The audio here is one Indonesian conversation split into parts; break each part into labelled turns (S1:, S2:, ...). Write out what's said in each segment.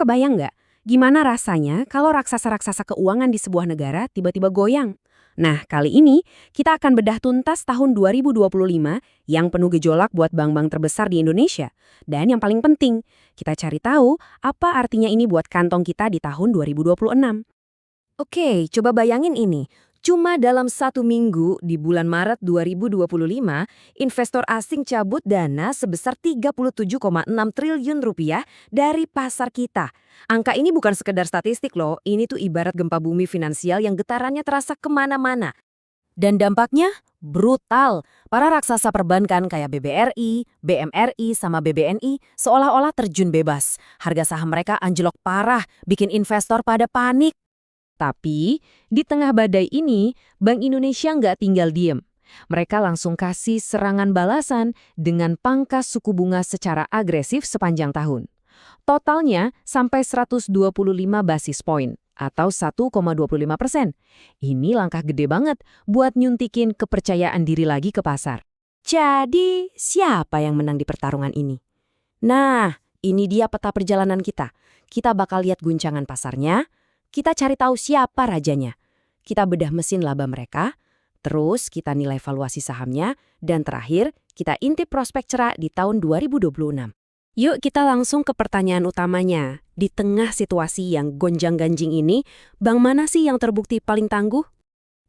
S1: kebayang nggak gimana rasanya kalau raksasa-raksasa keuangan di sebuah negara tiba-tiba goyang? Nah, kali ini kita akan bedah tuntas tahun 2025 yang penuh gejolak buat bank-bank terbesar di Indonesia. Dan yang paling penting, kita cari tahu apa artinya ini buat kantong kita di tahun 2026.
S2: Oke, coba bayangin ini. Cuma dalam 1 minggu di bulan Maret 2025, investor asing cabut dana sebesar 37,6 triliun rupiah dari pasar kita. Angka ini bukan sekedar statistik loh, ini tuh ibarat gempa bumi finansial yang getarannya terasa kemana-mana. Dan dampaknya brutal. Para raksasa perbankan kayak BBRI, BMRI, sama BBNI seolah-olah terjun bebas. Harga saham mereka anjlok parah, bikin investor pada panik. Tapi, di tengah badai ini, Bank Indonesia nggak tinggal diem. Mereka langsung kasih serangan balasan dengan pangkas suku bunga secara agresif sepanjang tahun. Totalnya sampai 125 basis point atau 1,25%. Ini langkah gede banget buat nyuntikin kepercayaan diri lagi ke pasar. Jadi, siapa yang menang di pertarungan ini? Nah, ini dia peta perjalanan kita. Kita bakal lihat guncangan pasarnya. Kita cari tahu siapa rajanya. Kita bedah mesin laba mereka, terus kita nilai valuasi sahamnya, dan terakhir kita intip prospek cerah di tahun 2026.
S1: Yuk kita langsung ke pertanyaan utamanya. Di tengah situasi yang gonjang-ganjing ini, bank mana sih yang terbukti paling tangguh?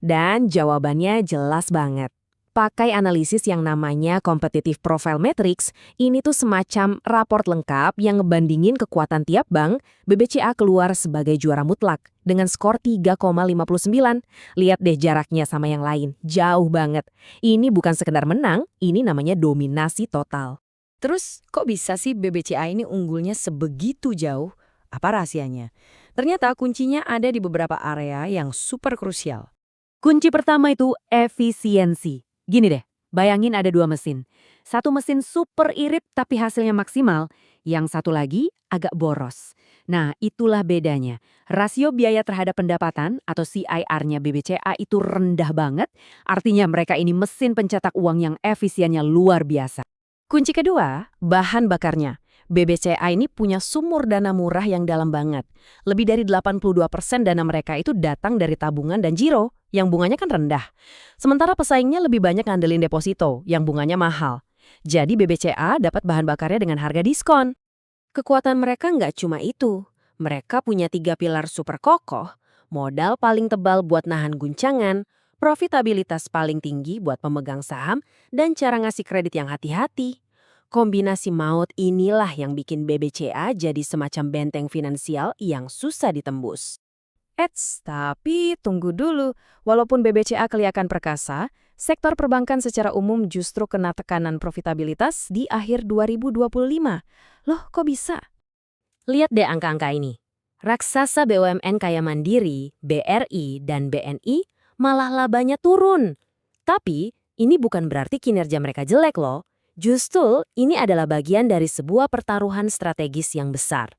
S2: Dan jawabannya jelas banget. Pakai analisis yang namanya Competitive Profile Matrix, ini tuh semacam raport lengkap yang ngebandingin kekuatan tiap bank. BBCA keluar sebagai juara mutlak dengan skor 3,59. Lihat deh jaraknya sama yang lain, jauh banget. Ini bukan sekedar menang, ini namanya dominasi total. Terus kok bisa sih BBCA ini unggulnya sebegitu jauh? Apa rahasianya? Ternyata kuncinya ada di beberapa area yang super krusial. Kunci pertama itu efisiensi. Gini deh, bayangin ada dua mesin. Satu mesin super irit tapi hasilnya maksimal, yang satu lagi agak boros. Nah, itulah bedanya. Rasio biaya terhadap pendapatan atau CIR-nya BBCA itu rendah banget, artinya mereka ini mesin pencetak uang yang efisiennya luar biasa. Kunci kedua, bahan bakarnya. BBCA ini punya sumur dana murah yang dalam banget. Lebih dari 82% dana mereka itu datang dari tabungan dan giro, yang bunganya kan rendah. Sementara pesaingnya lebih banyak ngandelin deposito, yang bunganya mahal. Jadi BBCA dapat bahan bakarnya dengan harga diskon. Kekuatan mereka nggak cuma itu. Mereka punya 3 pilar super kokoh, modal paling tebal buat nahan guncangan, profitabilitas paling tinggi buat pemegang saham, dan cara ngasih kredit yang hati-hati. Kombinasi maut inilah yang bikin BBCA jadi semacam benteng finansial yang susah ditembus. Tapi tunggu dulu. Walaupun BBCA kelihatan perkasa, sektor perbankan secara umum justru kena tekanan profitabilitas di akhir 2025. Loh, kok bisa? Lihat deh angka-angka ini. Raksasa BUMN kayak Mandiri, BRI, dan BNI malah labanya turun. Tapi, ini bukan berarti kinerja mereka jelek loh. Justru, ini adalah bagian dari sebuah pertaruhan strategis yang besar.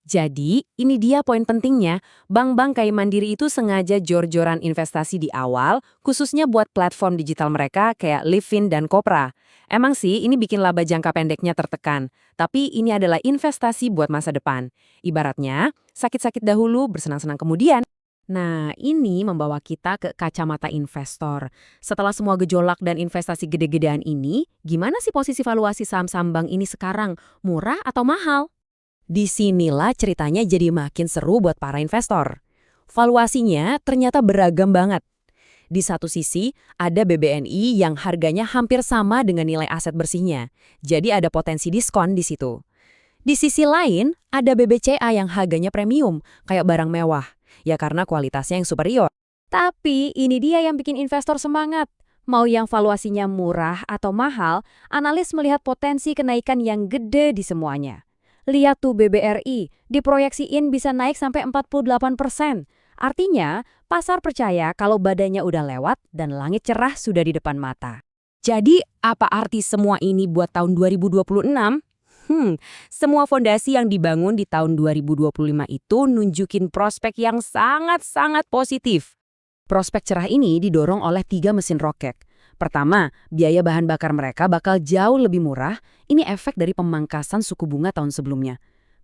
S2: Jadi, ini dia poin pentingnya. Bank-bank kayak Mandiri itu sengaja jor-joran investasi di awal, khususnya buat platform digital mereka kayak Livin dan Kopra. Emang sih, ini bikin laba jangka pendeknya tertekan. Tapi ini adalah investasi buat masa depan. Ibaratnya, sakit-sakit dahulu, bersenang-senang kemudian. Nah, ini membawa kita ke kacamata investor. Setelah semua gejolak dan investasi gede-gedean ini, gimana sih posisi valuasi saham-saham bank ini sekarang? Murah atau mahal? Disinilah ceritanya jadi makin seru buat para investor. Valuasinya ternyata beragam banget. Di satu sisi, ada BBNI yang harganya hampir sama dengan nilai aset bersihnya. Jadi ada potensi diskon di situ. Di sisi lain, ada BBCA yang harganya premium, kayak barang mewah. Ya karena kualitasnya yang superior. Tapi ini dia yang bikin investor semangat. Mau yang valuasinya murah atau mahal, analis melihat potensi kenaikan yang gede di semuanya. Lihat tuh BBRI, diproyeksiin bisa naik sampai 48%. Artinya, pasar percaya kalau badainya udah lewat dan langit cerah sudah di depan mata. Jadi, apa arti semua ini buat tahun 2026? Semua fondasi yang dibangun di tahun 2025 itu nunjukin prospek yang sangat-sangat positif. Prospek cerah ini didorong oleh 3 mesin roket. Pertama, biaya bahan bakar mereka bakal jauh lebih murah. Ini efek dari pemangkasan suku bunga tahun sebelumnya.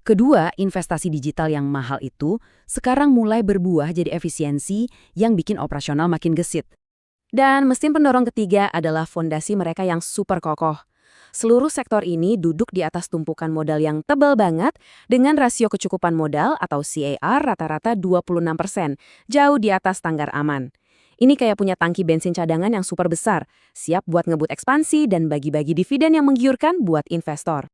S1: Kedua, investasi digital yang mahal itu sekarang mulai berbuah jadi efisiensi yang bikin operasional makin gesit. Dan mesin pendorong ketiga adalah fondasi mereka yang super kokoh. Seluruh sektor ini duduk di atas tumpukan modal yang tebal banget dengan rasio kecukupan modal atau CAR rata-rata 26%, jauh di atas tanggar aman. Ini kayak punya tangki bensin cadangan yang super besar, siap buat ngebut ekspansi dan bagi-bagi dividen yang menggiurkan buat investor.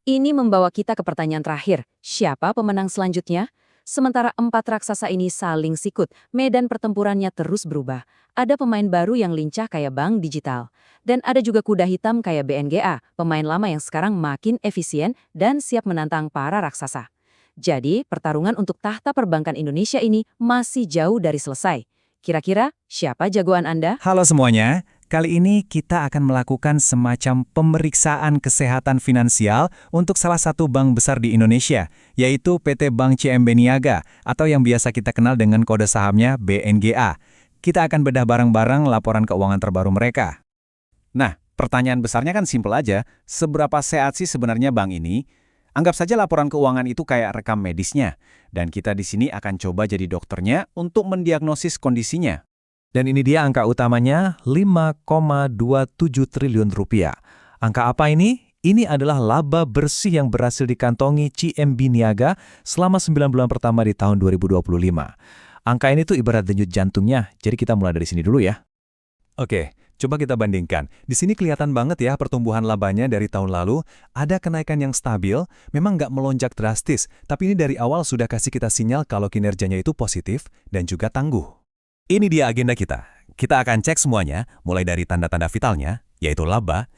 S1: Ini membawa kita ke pertanyaan terakhir, siapa pemenang selanjutnya? Sementara empat raksasa ini saling sikut, medan pertempurannya terus berubah. Ada pemain baru yang lincah kayak bank digital. Dan ada juga kuda hitam kayak BNGA, pemain lama yang sekarang makin efisien dan siap menantang para raksasa. Jadi, pertarungan untuk tahta perbankan Indonesia ini masih jauh dari selesai. Kira-kira siapa jagoan Anda?
S3: Halo semuanya, kali ini kita akan melakukan semacam pemeriksaan kesehatan finansial untuk salah satu bank besar di Indonesia, yaitu PT Bank CMB Niaga, atau yang biasa kita kenal dengan kode sahamnya BNGA. Kita akan bedah bareng-bareng laporan keuangan terbaru mereka. Nah, pertanyaan besarnya kan simpel aja, seberapa sehat sih sebenarnya bank ini? Anggap saja laporan keuangan itu kayak rekam medisnya, dan kita di sini akan coba jadi dokternya untuk mendiagnosis kondisinya.
S4: Dan ini dia angka utamanya, 5,27 triliun rupiah. Angka apa ini? Ini adalah laba bersih yang berhasil dikantongi CMB Niaga selama 9 bulan pertama di tahun 2025. Angka ini tuh ibarat denyut jantungnya, jadi kita mulai dari sini dulu ya.
S3: Oke, coba kita bandingkan. Di sini kelihatan banget ya pertumbuhan labanya dari tahun lalu, ada kenaikan yang stabil, memang nggak melonjak drastis, tapi ini dari awal sudah kasih kita sinyal kalau kinerjanya itu positif dan juga tangguh. Ini dia agenda kita. Kita akan cek semuanya, mulai dari tanda-tanda vitalnya, yaitu laba,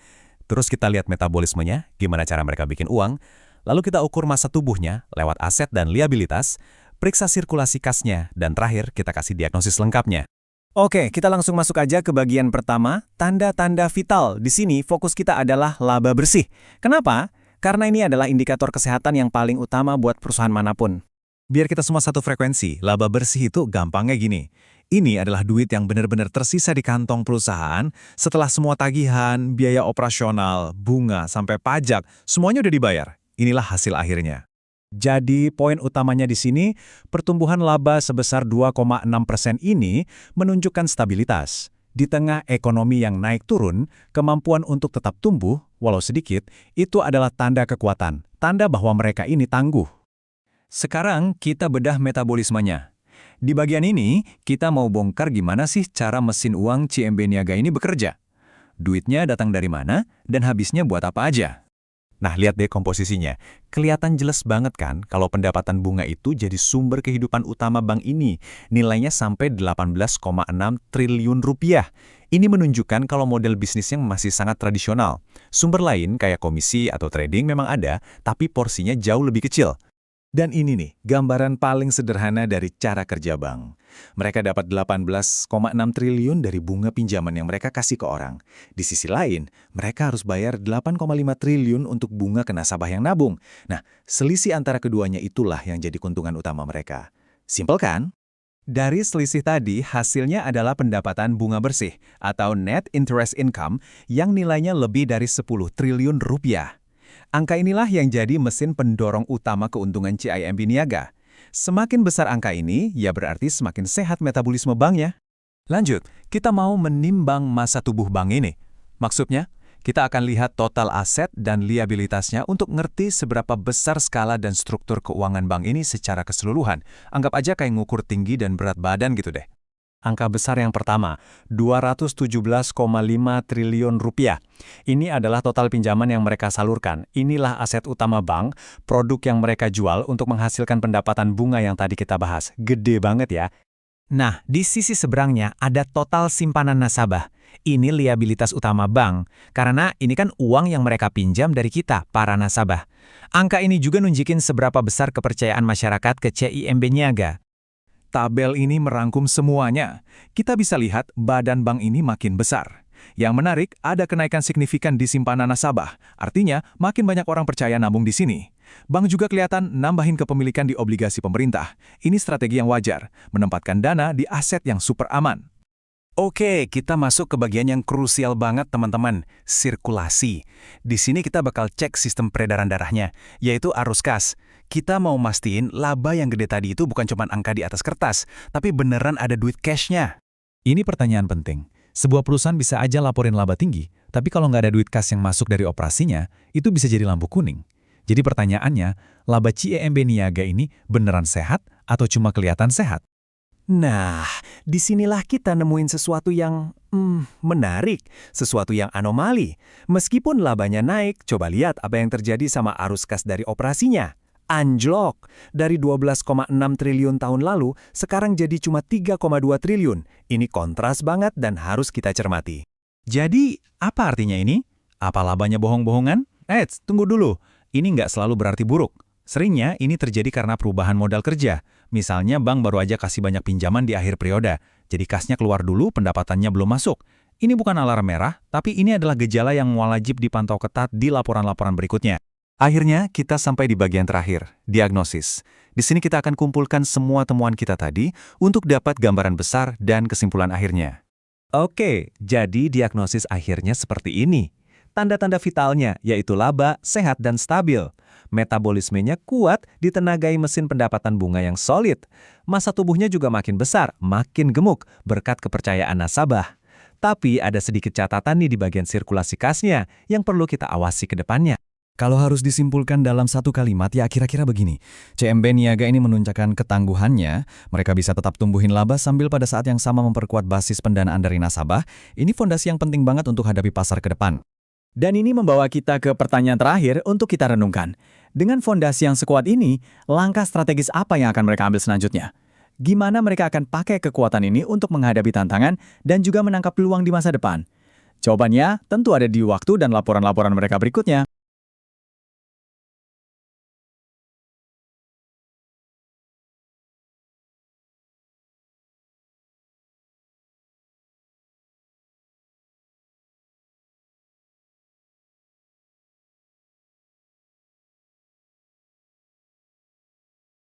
S3: terus kita lihat metabolismenya, gimana cara mereka bikin uang, lalu kita ukur massa tubuhnya lewat aset dan liabilitas, periksa sirkulasi kasnya, dan terakhir kita kasih diagnosis lengkapnya. Oke, kita langsung masuk aja ke bagian pertama, tanda-tanda vital. Di sini fokus kita adalah laba bersih. Kenapa? Karena ini adalah indikator kesehatan yang paling utama buat perusahaan manapun. Biar kita semua satu frekuensi, laba bersih itu gampangnya gini. Ini adalah duit yang benar-benar tersisa di kantong perusahaan setelah semua tagihan, biaya operasional, bunga, sampai pajak, semuanya udah dibayar. Inilah hasil akhirnya. Jadi poin utamanya di sini, pertumbuhan laba sebesar 2,6% ini menunjukkan stabilitas. Di tengah ekonomi yang naik turun, kemampuan untuk tetap tumbuh, walau sedikit, itu adalah tanda kekuatan, tanda bahwa mereka ini tangguh. Sekarang kita bedah metabolismenya. Di bagian ini, kita mau bongkar gimana sih cara mesin uang CMB Niaga ini bekerja. Duitnya datang dari mana, dan habisnya buat apa aja. Nah, lihat deh komposisinya. Kelihatan jelas banget kan kalau pendapatan bunga itu jadi sumber kehidupan utama bank ini. Nilainya sampai 18,6 triliun rupiah. Ini menunjukkan kalau model bisnisnya masih sangat tradisional. Sumber lain kayak komisi atau trading memang ada, tapi porsinya jauh lebih kecil. Dan ini nih, gambaran paling sederhana dari cara kerja bank. Mereka dapat 18,6 triliun dari bunga pinjaman yang mereka kasih ke orang. Di sisi lain, mereka harus bayar 8,5 triliun untuk bunga ke nasabah yang nabung. Nah, selisih antara keduanya itulah yang jadi keuntungan utama mereka. Simpel kan? Dari selisih tadi, hasilnya adalah pendapatan bunga bersih atau net interest income yang nilainya lebih dari 10 triliun rupiah. Angka inilah yang jadi mesin pendorong utama keuntungan CIMB Niaga. Semakin besar angka ini, ya berarti semakin sehat metabolisme banknya. Lanjut, kita mau menimbang massa tubuh bank ini. Maksudnya, kita akan lihat total aset dan liabilitasnya untuk ngerti seberapa besar skala dan struktur keuangan bank ini secara keseluruhan. Anggap aja kayak ngukur tinggi dan berat badan gitu deh. Angka besar yang pertama, 217,5 triliun rupiah. Ini adalah total pinjaman yang mereka salurkan. Inilah aset utama bank, produk yang mereka jual untuk menghasilkan pendapatan bunga yang tadi kita bahas. Gede banget ya. Nah, di sisi seberangnya ada total simpanan nasabah. Ini liabilitas utama bank, karena ini kan uang yang mereka pinjam dari kita, para nasabah. Angka ini juga nunjukin seberapa besar kepercayaan masyarakat ke CIMB Niaga. Tabel ini merangkum semuanya. Kita bisa lihat badan bank ini makin besar. Yang menarik, ada kenaikan signifikan di simpanan nasabah. Artinya, makin banyak orang percaya nabung di sini. Bank juga kelihatan nambahin kepemilikan di obligasi pemerintah. Ini strategi yang wajar, menempatkan dana di aset yang super aman. Oke, kita masuk ke bagian yang krusial banget teman-teman, sirkulasi. Di sini kita bakal cek sistem peredaran darahnya, yaitu arus kas.
S5: Kita mau mastiin laba yang gede tadi itu bukan cuma angka di atas kertas, tapi beneran ada duit cash-nya.
S4: Ini pertanyaan penting. Sebuah perusahaan bisa aja laporin laba tinggi, tapi kalau nggak ada duit kas yang masuk dari operasinya, itu bisa jadi lampu kuning. Jadi pertanyaannya, laba CIMB Niaga ini beneran sehat atau cuma kelihatan sehat?
S5: Nah, disinilah kita nemuin sesuatu yang menarik, sesuatu yang anomali. Meskipun labanya naik, coba lihat apa yang terjadi sama arus kas dari operasinya. Anjlok. Dari 12,6 triliun tahun lalu, sekarang jadi cuma 3,2 triliun. Ini kontras banget dan harus kita cermati.
S3: Jadi, apa artinya ini? Apa labanya bohong-bohongan? Tunggu dulu. Ini nggak selalu berarti buruk. Seringnya ini terjadi karena perubahan modal kerja. Misalnya bank baru aja kasih banyak pinjaman di akhir periode. Jadi kasnya keluar dulu, pendapatannya belum masuk. Ini bukan alarm merah, tapi ini adalah gejala yang wajib dipantau ketat di laporan-laporan berikutnya.
S4: Akhirnya, kita sampai di bagian terakhir, diagnosis. Di sini kita akan kumpulkan semua temuan kita tadi untuk dapat gambaran besar dan kesimpulan akhirnya. Oke, jadi diagnosis akhirnya seperti ini. Tanda-tanda vitalnya, yaitu laba, sehat, dan stabil. Metabolismenya kuat, ditenagai mesin pendapatan bunga yang solid. Masa tubuhnya juga makin besar, makin gemuk, berkat kepercayaan nasabah. Tapi ada sedikit catatan nih di bagian sirkulasi kasnya yang perlu kita awasi ke depannya.
S6: Kalau harus disimpulkan dalam satu kalimat, ya kira-kira begini. CIMB Niaga ini menunjukkan ketangguhannya, mereka bisa tetap tumbuhin laba sambil pada saat yang sama memperkuat basis pendanaan dari nasabah. Ini fondasi yang penting banget untuk hadapi pasar ke depan.
S7: Dan ini membawa kita ke pertanyaan terakhir untuk kita renungkan. Dengan fondasi yang sekuat ini, langkah strategis apa yang akan mereka ambil selanjutnya? Gimana mereka akan pakai kekuatan ini untuk menghadapi tantangan dan juga menangkap peluang di masa depan? Jawabannya tentu ada di waktu dan laporan-laporan mereka berikutnya.